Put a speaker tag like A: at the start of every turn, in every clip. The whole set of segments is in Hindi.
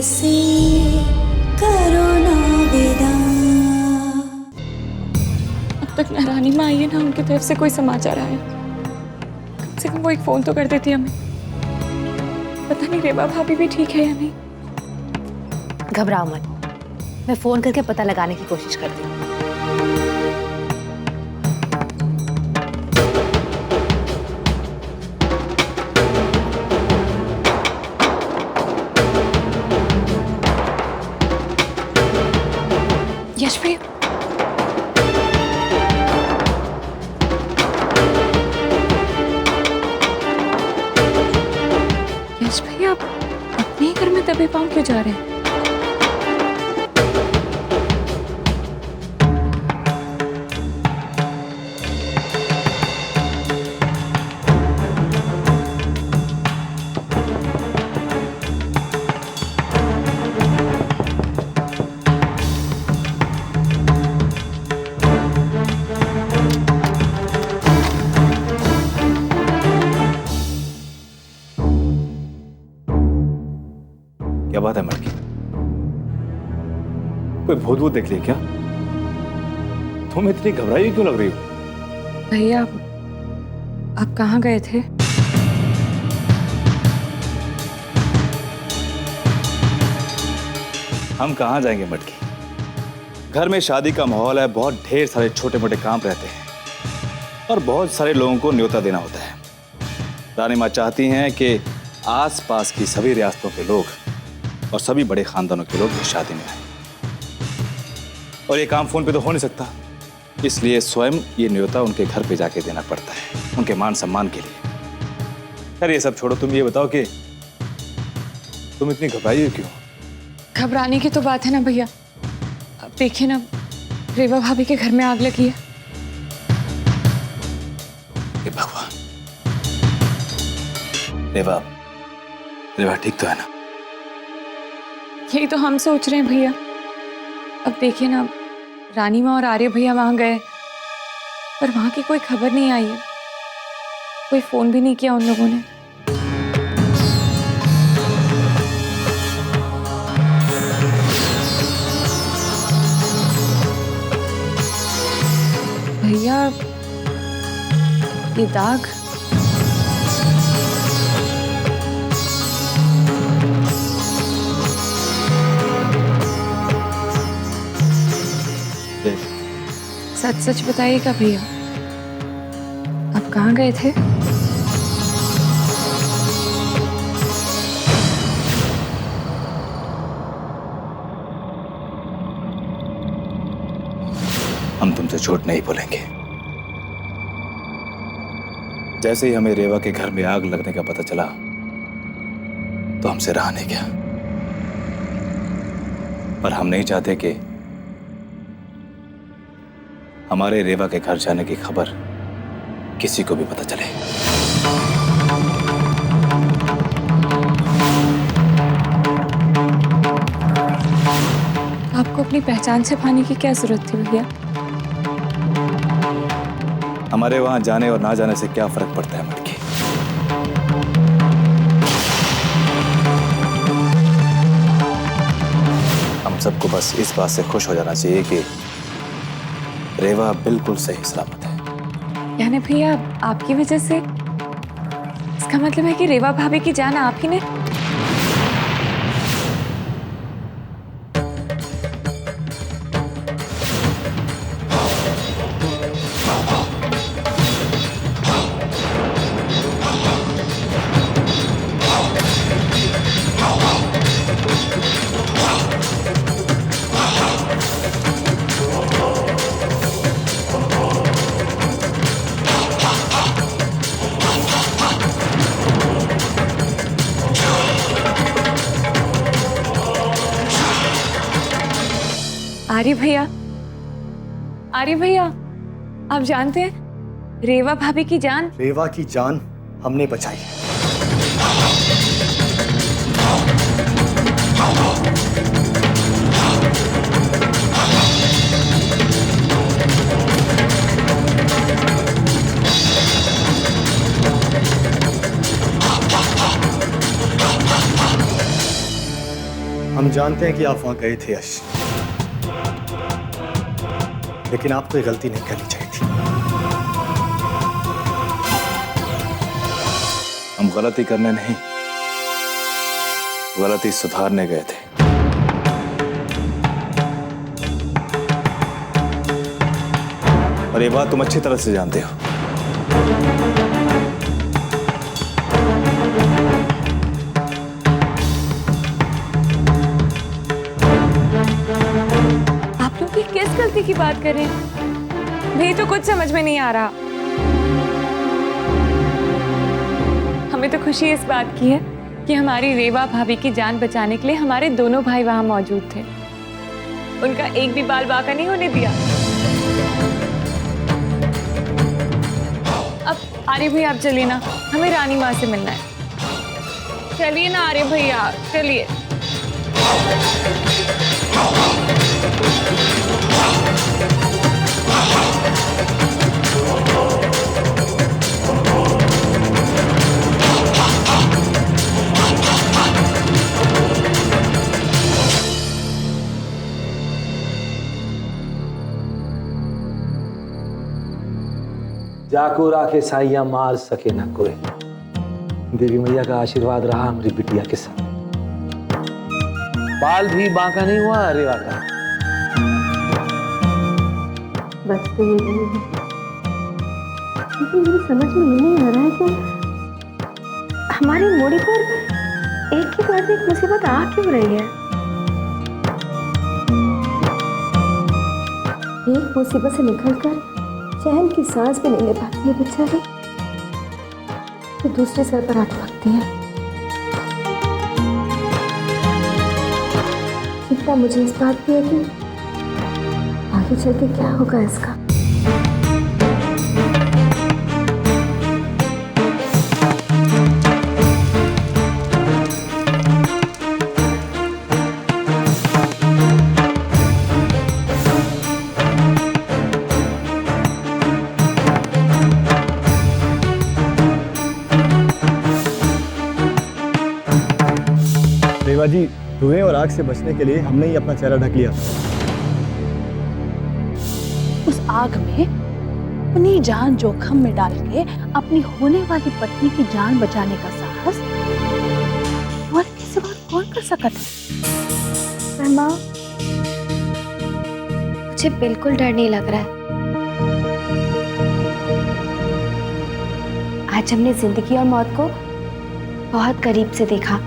A: से करो ना विदा।
B: अब तक ना रानी माँ आई है ना उनकी तरफ से कोई समाचार आया। कम से कम वो एक फोन तो कर देती हमें। पता नहीं रेवा भाभी भी ठीक है या नहीं।
C: घबराओ मत, मैं फोन करके पता लगाने की कोशिश करती हूँ।
B: यश भैया, यश भैया आप अपने ही घर में दबे पाँव क्यों जा रहे हैं?
D: क्या बात है मटकी? कोई भूत भूत देख लिया क्या? तुम इतनी घबराई क्यों लग रही हो?
B: भैया आप कहाँ गए थे?
D: हम कहाँ जाएंगे मटकी? घर में शादी का माहौल है, बहुत ढेर सारे छोटे मोटे काम रहते हैं और बहुत सारे लोगों को न्योता देना होता है। रानी माँ चाहती हैं कि आसपास की सभी रियासतों के लोग और सभी बड़े खानदानों के लोग इस शादी में आए। और ये काम फोन पे तो हो नहीं सकता, इसलिए स्वयं ये न्योता उनके घर पे जाके देना पड़ता है, उनके मान सम्मान के लिए। यार ये सब छोड़ो, तुम ये बताओ कि तुम इतनी घबराई हो क्यों?
B: घबराने की तो बात है ना भैया। अब देखिए ना, रेवा भाभी के घर में आग लगी है।
D: हे भगवान, रेवा रेवा ठीक तो है ना?
B: यही तो हम सोच रहे हैं भैया। अब देखिए ना, रानी माँ और आर्य भैया वहां गए पर वहां की कोई खबर नहीं आई है। कोई फोन भी नहीं किया उन लोगों ने। भैया ये दाग, सच सच बताइएगा भैया, आप कहाँ गए थे?
D: हम तुमसे झूठ नहीं बोलेंगे। जैसे ही हमें रेवा के घर में आग लगने का पता चला तो हमसे रहा नहीं गया। पर हम नहीं चाहते कि हमारे रेवा के घर जाने की खबर किसी को भी पता चले।
B: आपको अपनी पहचान छिपाने की क्या जरूरत थी भैया?
D: हमारे वहां जाने और ना जाने से क्या फर्क पड़ता है मटकी? हम सबको बस इस बात से खुश हो जाना चाहिए कि रेवा बिल्कुल सही सलामत है।
B: यानी भैया आपकी वजह से, इसका मतलब है कि रेवा भाभी की जान आप ही ने। आर्य भैया, आर्य भैया, आप जानते हैं रेवा भाभी की जान?
E: रेवा की जान हमने बचाई। हम जानते हैं कि आप वहां गए थे यश, लेकिन आपको ये गलती नहीं करनी चाहिए थी।
D: हम गलती करने नहीं, गलती सुधारने गए थे। और ये बात तुम अच्छी तरह से जानते हो।
B: आप लोग ये किस गलती की बात कर रहे हैं? मुझे तो कुछ समझ में नहीं आ रहा। हमें तो खुशी इस बात की है कि हमारी रेवा भाभी की जान बचाने के लिए हमारे दोनों भाई वहां मौजूद थे। उनका एक भी बाल बाका नहीं होने दिया। अब आर्य भैया आप चलिए ना, हमें रानी माँ से मिलना है। चलिए ना आर्य भैया, चलिए।
F: जाको राखे साइया मार सके ना कोई। देवी मैया का आशीर्वाद रहा हमारी बिटिया के साथ। बाल भी बांका नहीं हुआ रेवा का।
G: बचते ही नहीं है, लेकिन मुझे समझ में ये नहीं आ रहा है कि हमारी मोड़ी पर एक के बाद एक मुसीबत आ क्यों रही है। एक मुसीबत से निकलकर चैन की सांस भी नहीं ले पाती है बेचारी, तो दूसरे सर पर आके लगती है। चिंता मुझे इस बात की है कि आगे चल के क्या होगा इसका।
E: रेवा जी, धुएं और आग से बचने के लिए हमने ही अपना चेहरा ढक लिया।
H: उस आग में अपनी जान जोखिम में डाल के अपनी होने वाली पत्नी की जान बचाने का साहस और किसी और कौन कर सकता है?
G: माँ, मुझे बिल्कुल डर नहीं लग रहा है। आज हमने जिंदगी और मौत को बहुत करीब से देखा।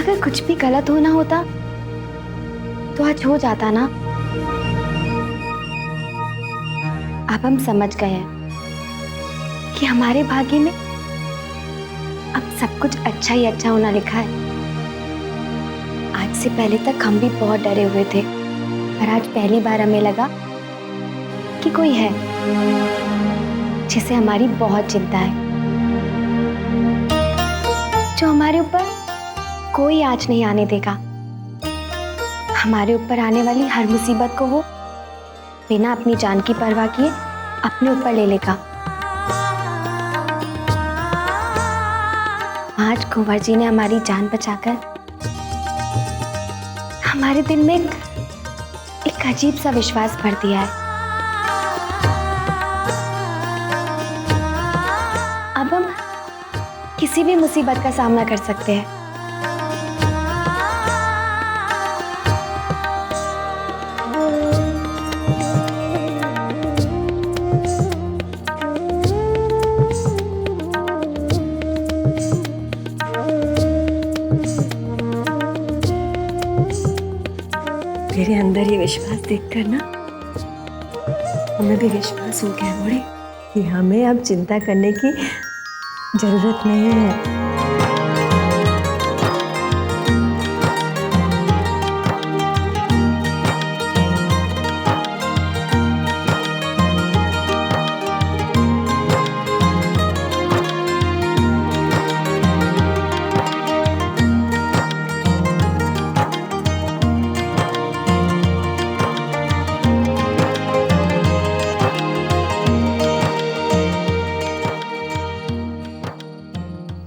G: अगर कुछ भी गलत होना होता तो आज हो जाता ना। अब हम समझ गए हैं कि हमारे भाग्य में अब सब कुछ अच्छा ही अच्छा होना लिखा है। आज से पहले तक हम भी बहुत डरे हुए थे, पर आज पहली बार हमें लगा कि कोई है जिसे हमारी बहुत चिंता है, जो हमारे ऊपर कोई आँच नहीं आने देगा। हमारे ऊपर आने वाली हर मुसीबत को वो बिना अपनी जान की परवाह किए अपने ऊपर ले लेगा। आज कुंवर जी ने हमारी जान बचाकर हमारे दिल में एक अजीब सा विश्वास भर दिया है। अब हम किसी भी मुसीबत का सामना कर सकते हैं। तेरे अंदर ये विश्वास देखकर ना हमें भी विश्वास हो गया मोड़े कि हमें अब चिंता करने की जरूरत नहीं है।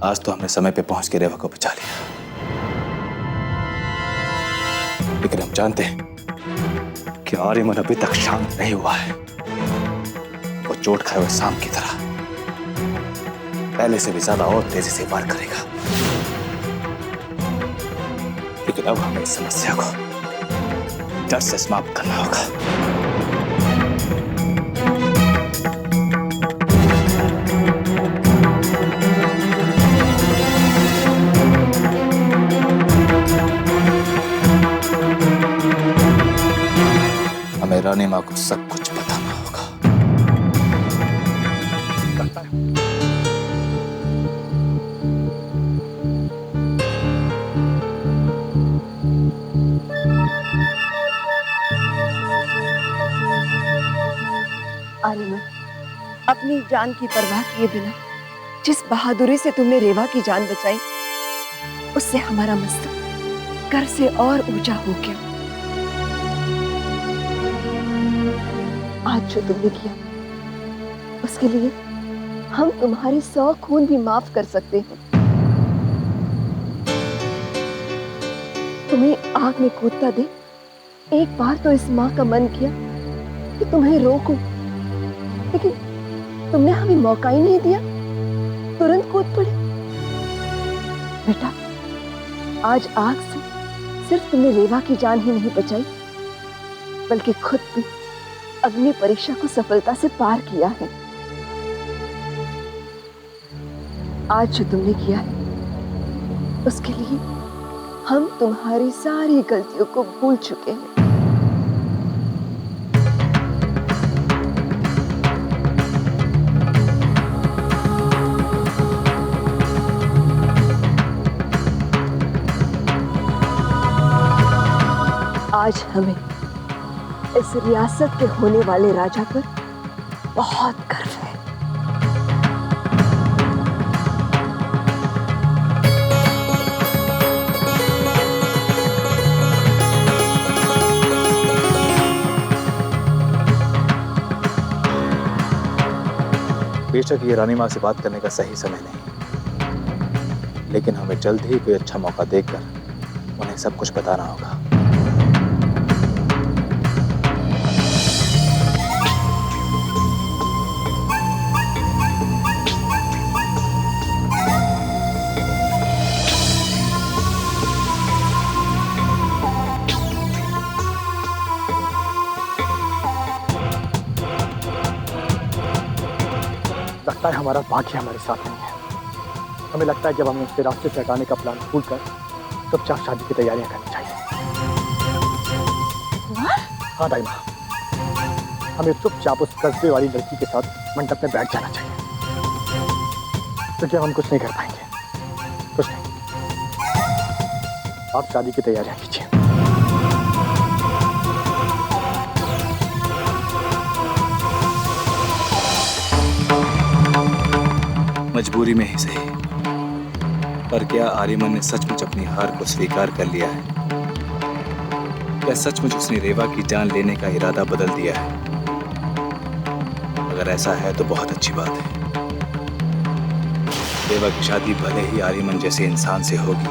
D: आज तो हमने समय पे पहुंच के रेवा को बचा लिया। लेकिन हम जानते हैं कि आर्यमन अभी तक शांत नहीं हुआ है। वो चोट खाए हुए सांप की तरह पहले से भी ज्यादा और तेजी से वार करेगा। लेकिन अब हमें इस समस्या को जड़ से समाप्त करना होगा। हमें रानी माँ को सब कुछ बताना होगा।
I: आर्यमन, अपनी जान की परवाह किए बिना जिस बहादुरी से तुमने रेवा की जान बचाई, उससे हमारा मस्तक घर से और ऊंचा हो गया। आज जो तुमने किया उसके लिए हम तुम्हारे 100 खून भी माफ कर सकते हैं। तुम्हें आग में कूदता देख एक बार तो इस माँ का मन किया कि तुम्हें रोकूं, लेकिन तुमने हमें मौका ही नहीं दिया, तुरंत कूद पड़े। बेटा, आज आग से सिर्फ तुमने रेवा की जान ही नहीं बचाई, बल्कि खुद भी अग्नि परीक्षा को सफलता से पार किया है। आज जो तुमने किया है उसके लिए हम तुम्हारी सारी गलतियों को भूल चुके हैं। आज हमें इस रियासत के होने वाले राजा पर बहुत गर्व है।
D: बेशक ये रानी माँ से बात करने का सही समय नहीं, लेकिन हमें जल्द ही कोई अच्छा मौका देखकर उन्हें सब कुछ बताना होगा।
E: लगता है हमारा भाग्य हमारे साथ नहीं है। हमें लगता है जब हमें उसके रास्ते से हटाने का प्लान भूलकर चुपचाप शादी की तैयारियां करनी चाहिए। हाँ दाई माँ, हमें चुपचाप उस कस्बे वाली लड़की के साथ मंडप में बैठ जाना चाहिए, क्योंकि हम कुछ नहीं कर पाएंगे। कुछ नहीं, आप शादी की तैयारियां कीजिए।
D: मजबूरी में ही सही, पर क्या आर्यमन ने सचमुच अपनी हार को स्वीकार कर लिया है? क्या सचमुच उसने रेवा की जान लेने का इरादा बदल दिया है? अगर ऐसा है तो बहुत अच्छी बात है। रेवा की शादी भले ही आर्यमन जैसे इंसान से होगी,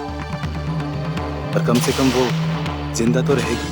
D: पर कम से कम वो जिंदा तो रहेगी।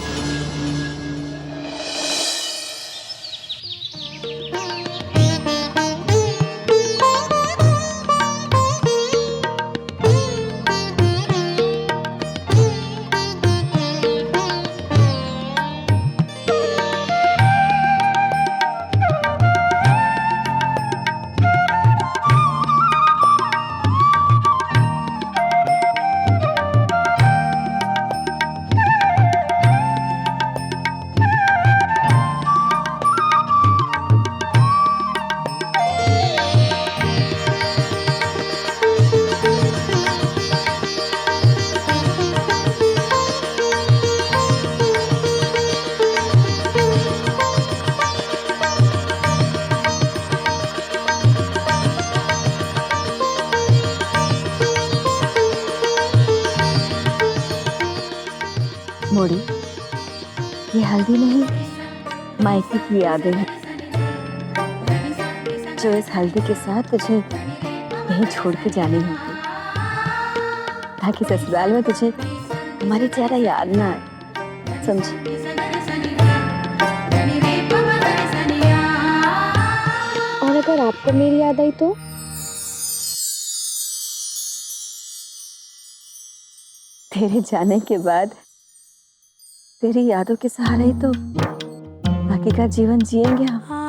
I: मोड़ी, ये हल्दी नहीं, मायके की यादें हैं जो इस हल्दी के साथ तुझे यहीं छोड़ के जानी होगी, ताकि ससुराल में तुझे हमारी चेहरा याद ना आए। समझी?
G: और अगर आपको मेरी याद आई तो?
I: तेरे जाने के बाद तेरी यादों के सहारे ही तो बाकी का जीवन जिएंगे हम।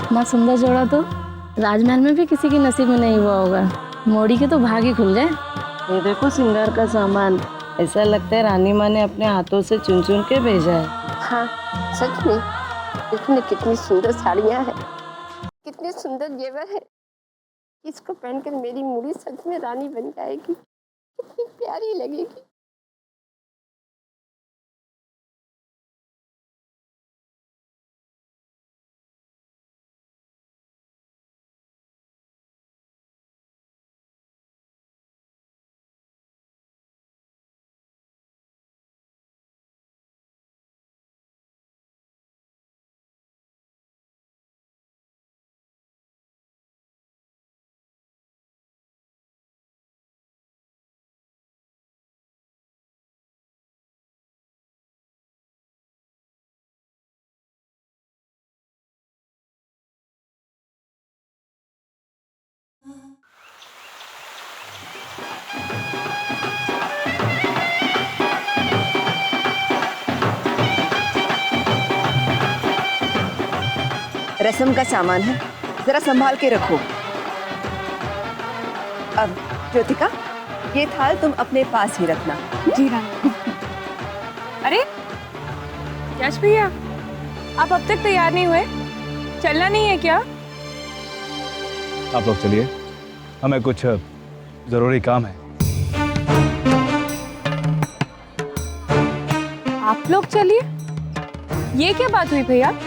H: इतना सुंदर जोड़ा तो राजमहल में भी किसी के नसीब में नहीं हुआ होगा। मोड़ी के तो भाग ही खुल गए।
J: ये देखो श्रृंगार का सामान, ऐसा लगता है रानी माँ ने अपने हाथों से चुन चुन के भेजा है।
I: हाँ सच में, देखने कितनी सुंदर साड़ियाँ हैं, कितने सुंदर जेवर है। इसको पहनकर मेरी मुड़ी सच में रानी बन जाएगी, कितनी प्यारी लगेगी।
K: रस्म का सामान है, जरा संभाल के रखो। अब ज्योतिका, ये थाल तुम अपने पास ही रखना।
B: जी रानी। अरे यश भैया, आप अब तक तैयार नहीं हुए? चलना नहीं है क्या?
D: आप लोग चलिए, हमें कुछ जरूरी काम है।
B: आप लोग चलिए? ये क्या बात हुई भैया?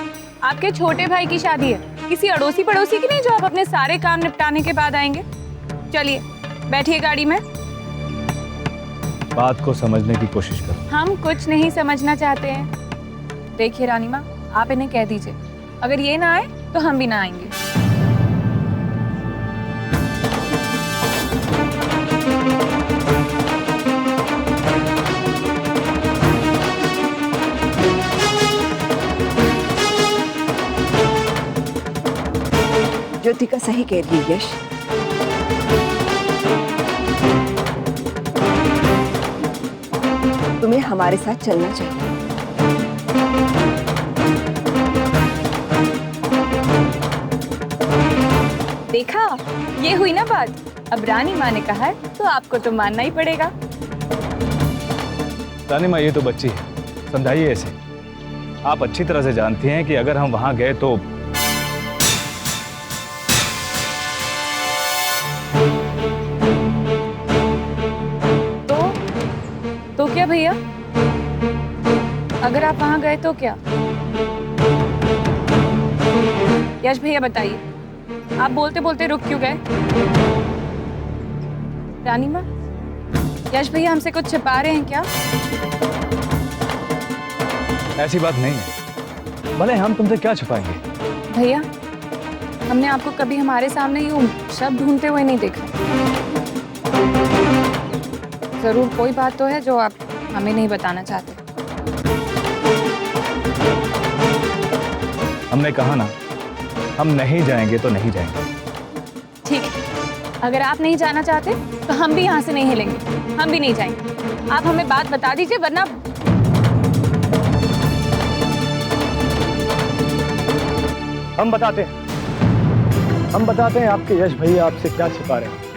B: आपके छोटे भाई की शादी है, किसी अड़ोसी पड़ोसी की नहीं जो आप अपने सारे काम निपटाने के बाद आएंगे। चलिए बैठिए गाड़ी में।
D: बात को समझने की कोशिश करो।
B: हम कुछ नहीं समझना चाहते हैं। देखिए रानी माँ, आप इन्हें कह दीजिए, अगर ये ना आए तो हम भी ना आएंगे।
K: ज्योतिका सही कह रही है यश। तुम्हें हमारे साथ चलना चाहिए।
B: देखा, ये हुई ना बात। अब रानी माँ ने कहा है तो आपको तो मानना ही पड़ेगा।
D: रानी माँ, ये तो बच्ची है, समझाइए ऐसे। आप अच्छी तरह से जानती हैं कि अगर हम वहां गए तो
B: क्या भैया? अगर आप वहां गए तो क्या? यश भैया बताइए, आप बोलते बोलते रुक क्यों गए? रानी माँ, यश भैया हमसे कुछ छिपा रहे हैं क्या?
D: ऐसी बात नहीं है, भले हम तुमसे क्या छुपाएंगे।
B: भैया, हमने आपको कभी हमारे सामने यूं शब्द ढूंढते हुए नहीं देखा। जरूर कोई बात तो है जो आप हमें नहीं बताना चाहते।
D: हमने कहा ना, हम नहीं जाएंगे तो नहीं जाएंगे।
B: ठीक है, अगर आप नहीं जाना चाहते तो हम भी यहाँ से नहीं हिलेंगे, हम भी नहीं जाएंगे। आप हमें बात बता दीजिए, वरना
E: हम बताते हैं आपके यश भैया आपसे क्या छिपा रहे हैं।